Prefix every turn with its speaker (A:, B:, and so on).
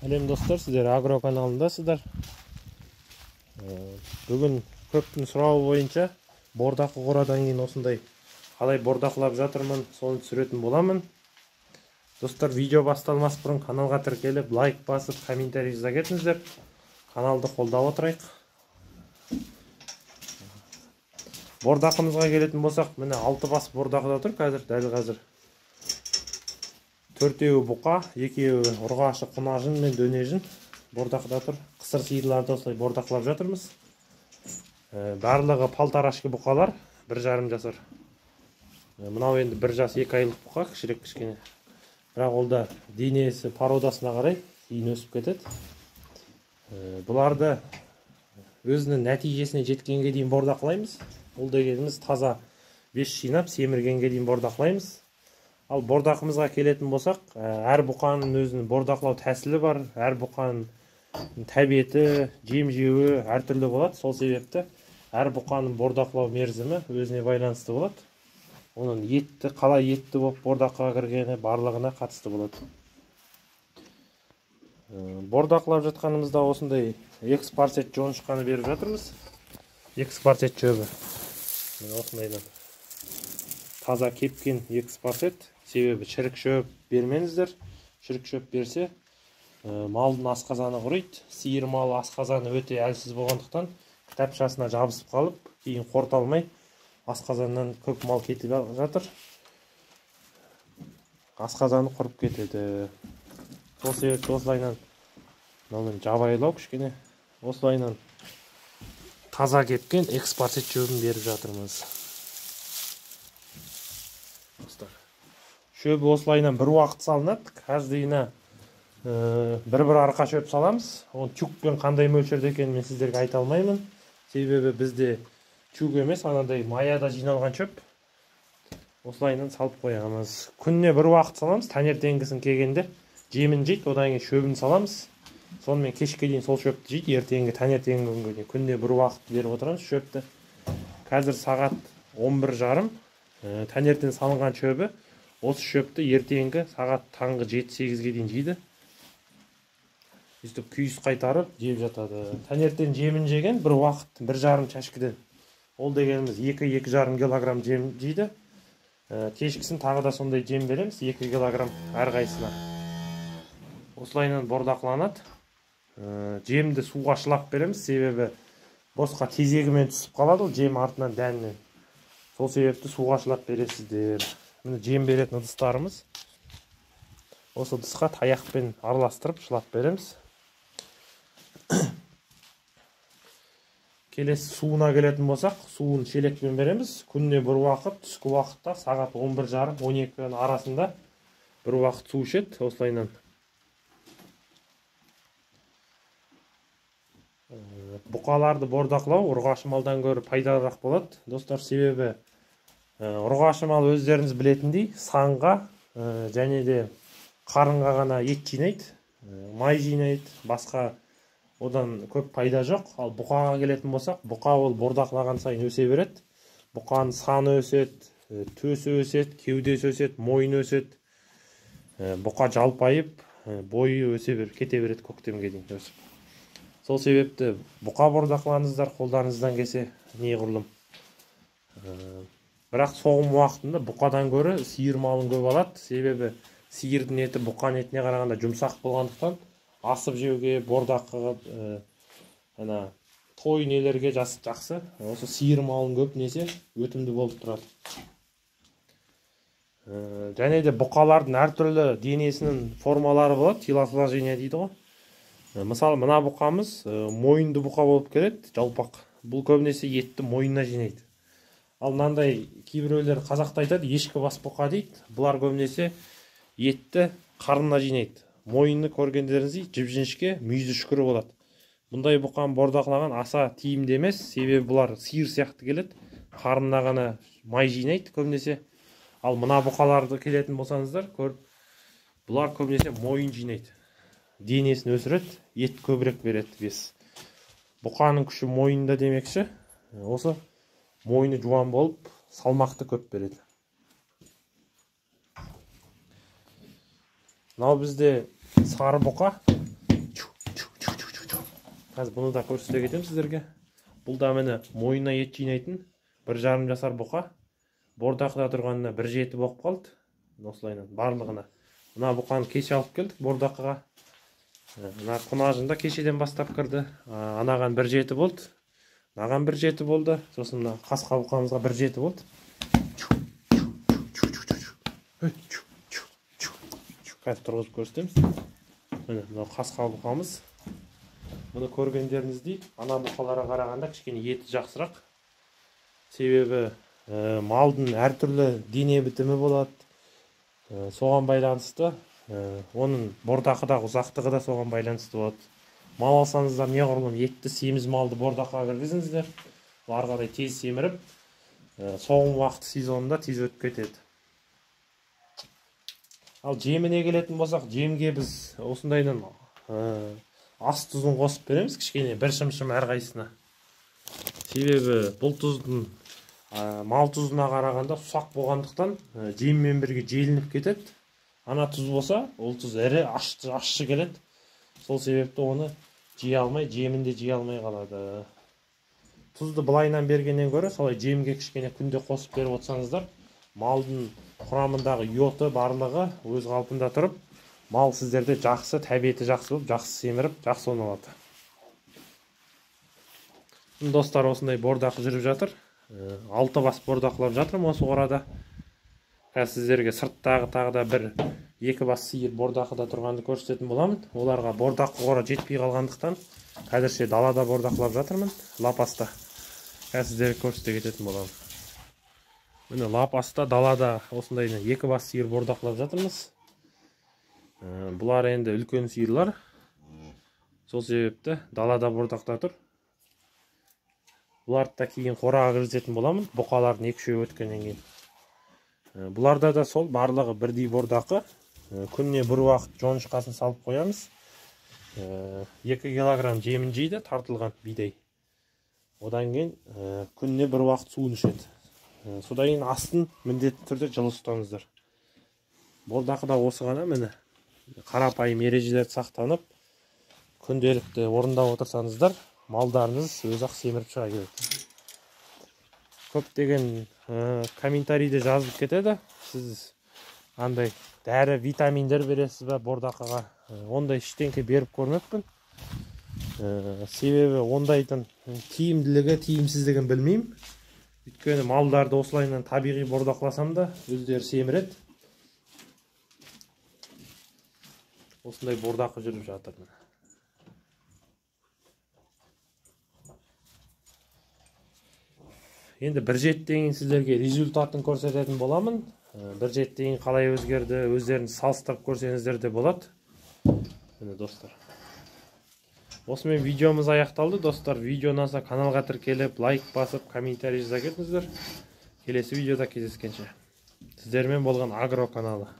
A: Әлем достар, сіздер Агро каналындасыздар. Бүгін көптің сұрауы бойынша бордақы қорадан кейін осындай қалай бордақылап жатырмын, соны түсіретін боламын. Достар, видео басталмас бұрын каналға тіркеліп, лайк басып, комментарий жаза кетіңіздер. Каналды қолдап отырайық. Бордақымызға келетін болсақ, міне 6 бас бордақыда тұр қазір, дәл қазір. 4-еуі бұқа, 2-еуі ұрғашы, құнажын мен дөнежін бордақыда тұр. Қысыр сиырларды осылай бордақылап жатырмыз. Барлығы палтарашки бұқалар, 1,5 жасар. Мынау енді 1 жас 2 айлық бұқа, кішірек кішкене. Бірақ ол да денесі пародасына қарай кейін өсіп кетеді. Бұларды өзінің нәтижесіне жеткенге дейін бордақылаймыз. Ол дегеніміз таза 5 жинап, семіргенге дейін бордақылаймыз. Ал бордақымызға келетін болсақ, әр бұқаның өзінің бордақылау тәсілі бар. Әр бұқаның тәбеті, жем жеуі әртүрлі болады. Сол себепті әр бұқаның бордақылау мерзімі өзіне байланысты болады. Оның қалай етті болып бордақыға кіргені барлығына қатысты болады. Бордақылап жатқанымызда осындай экспарсет жоңышқаны беріп жатырмыз. Экспарсет шөбі. Осындайдан таза кепкен экспарсет. Себебі шірік шөп бермеңіздер. Шірік шөп берсе малдың асқазаны құрайды. Сиыр малы асқазаны өте әлсіз болғандықтан кітапшасына жабысып қалып, кейін қорталмай асқазаннан көп мал кетіп жатыр. Асқазаны құрып кетеді. Сол себепті осылайынан жабайлау кішкене. Осылайынан таза кепкен экспарсет шөбін беріп жатырмыз. Шөбі осылайынан бір уақыт салынады. Каждыйына бір арқа шөп саламыз. Оны чукпен қандай мөлшерде екенін мен сіздерге айта алмаймын. Себебі бізде чук емес, анандай маяда жиналған шөп. Осылайынан салып қоямыз. Күніне бір уақыт саламыз. Таңертеңгісін келгенде жемін жейді, одан кейін шөбін саламыз. Сонымен кешке дейін сол шөпті жейді. Ертеңгі таңертеңгі дейін күніне бір уақыт беріп отырамыз шөпті. Қазір сағат 11:30. Таңертең салынған шөбі осы шөпті ертеңгі сағат таңғы 7-8-ге дейін жейді. Өстіп күйіс қайтарып жеп жатады. Таңертең жемін жеген бір уақыт 1,5 чашкіден. Ол дегеніміз 2-2,5 килограмм жем жейді. Кешкісін тағы да сондай жем береміз, 2 килограмм әрқайсына. Осылайынан бордақыланады. Жемді суға шылап береміз, себебі босқа тезегімен түсіп қалады ол жем артынан дәнінен. Сол себепті суға шылап бересіздер. Міне жем беретін ыдыстарымыз. Осы ыдысқа таяқпен араластырып шылап береміз. Келесі суына келетін болсақ, суын шелекпен береміз. Күніне бір уақыт, түскі уақытта сағат 11:30-12 арасында бір уақыт су ішеді. Осылайынан бұқаларды бордақылау ұрғашы малдан гөрі пайдалырақ болады. Достар, себебі ұрғашы мал өздеріңіз білетіндей санға және де қарынға ғана ет жинайды, май жинайды, басқа одан көп пайда жоқ. Ал бұқаға келетін болсақ, бұқа ол бордақылаған сайын өсе береді. Бұқаның саны өседі, төсі өседі, кеудесі өседі, мойны өседі. Бұқа жалпайып, бойы өсе беріп, кете береді көктемге дейін өсіп. Сол себепті бұқа бордақылаңыздар, қолдарыңыздан келсе неғұрлым. Бірақ соғым уақытында бұқадан гөрі сиыр малын көп алады. Себебі сиырдың еті бұқан етіне қарағанда жұмсақ болғандықтан асып жеуге, бордақыға, той нелерге жақсы. Осы сиыр малын көп несе өтімді болып тұрады. Және де бұқалардың әртүрлі денесінің формалары болады, телосложение дейді ғой. Мысалы, мына бұқамыз мойынды бұқа болып келеді, жалпақ. Бұл көбінесе етті мойнына жинайды. Ал мынандай кейбіреулер қазақта айтады, ешкі бас бұқа дейді. Бұлар көбінесе етті қарнына жинайды. Мойынны көргендеріңіздей жіп-жіңішке, мүйізі үшкірі болады. Бұндай бұқаны бордақылаған аса тиімді емес, себебі бұлар сиыр сияқты келеді. Қарнына ғана май жинайды көбінесе. Ал мына бұқаларды келетін болсаңыздар, бұлар көбінесе мойын жинайды. Денесін өсіреді, ет көбірек береді. Бұқаның күші мойында демекші. Осы мойны жуан болып, салмақты көп береді. Мынау бізде сары бұқа. қазір бұны да көрсете кетемін сіздерге. Бұл да міне мойнына ет жинайтын 1,5 жасар бұқа. Бордақыда тұрғанына 1,7 болып қалды. Осылайынан барлығына. Мына бұқаны кеше алып келдік бордақыға. Мына құнажында кешеден бастап кірді. Анаған 1,7 болды. Мынаған 1,7 болды. Сосын мына қасқа бұқамызға 1,7 болды. Қазір тұрғызып көрсетеміз. Міне мынау қасқа бұқамыз. Мұны көргендеріңіздей, ана бұқаларға қарағанда кішкене еті жақсырақ. Себебі малдың әртүрлі дене бітімі болады. Соған байланысты, оның бордақыдағы ұзақтығы да соған байланысты болады. Мал алсаңыздар, неғұрлым етті семіз малды бордақыға кіргізіңіздер. Ары қарай тез семіріп, соғым уақыты сезонында тез өтіп кетеді. Ал жеміне келетін болсақ, жемге біз осындайдан ас тұзын қосып береміз, кішкене бір шым-шым әрқайсысына. Себебі бұл тұздың мал тұзына қарағанда ұсақ болғандықтан жеммен бірге желініп кетеді. Ана тұз болса, ол тұз ірі, ащы келеді. Сол себепті оны жей алмай, жемінде жей алмай қалады. Тұзды былайынан бергеннен гөрі, солай жемге кішкене күнде қосып беріп отырсаңыздар, малдың құрамындағы йоты барлығы өз қалпында тұрып, мал сіздерде жақсы, тәбеті жақсы болып, жақсы семіріп, жақсы оналады. Достар, осындай бордақы жүріп жатыр. 6 бас бордақылап жатырмын осы орада. Қазір сіздерге сырттағы тағы да 1-2 бас сиыр бордақыда тұрғанды көрсететін боламын. Оларға бордақы қора жетпей қалғандықтан қазірше далада бордақылап жатырмын, лапаста. Қазір сіздерге көрсете кететін боламын. Міне лапаста далада осындай 2 бас сиыр бордақылап жатырмыз. Бұлар енді үлкен сиырлар. Сол себепті далада бордақта тұр. Бұларды да кейін қораға кіргізетін боламын, бұқалардың 2-3 өткеннен кейін. Бұларда да сол барлығы бірдей бордақы. Күніне бір уақыт жоңышқасын салып қоямыз. 2 килограмм жемін жейді, тартылған бидай. Одан кейін күніне бір уақыт суын ішеді. Содан кейін астын міндетті түрде жылы ұстаңыздар. Бордақыда осы ғана міне қарапайым ережелер сақтанып, күнделікті орындап отырсаңыздар, малдарыңыз өз-ақ семіріп шыға келеді. Көптеген комментарийде жазып кетеді. Сіз андай дәрі, витаминдер бересіз бе бордақыға? Ондай ештеңке беріп көрмеппін. Себебі ондайдың тиімділігі, тиімсіздігін білмеймін. Өйткені малдарды осылайынан табиғи бордақыласам да өздері семіреді. Осындай бордақы жүріп жатыр. Енді 1,7 деген сіздерге результатын көрсететін боламын. 1,7 деген қалай өзгерді, өздеріңіз салыстырып көрсеңіздер де болады. Міне достар. Осымен видеомыз аяқталды. Достар, видео ұнаса каналға тіркеліп, лайк басып, комментарий жаза кетіңіздер. Келесі видеода кездескенше. Сіздермен болған Агро каналы.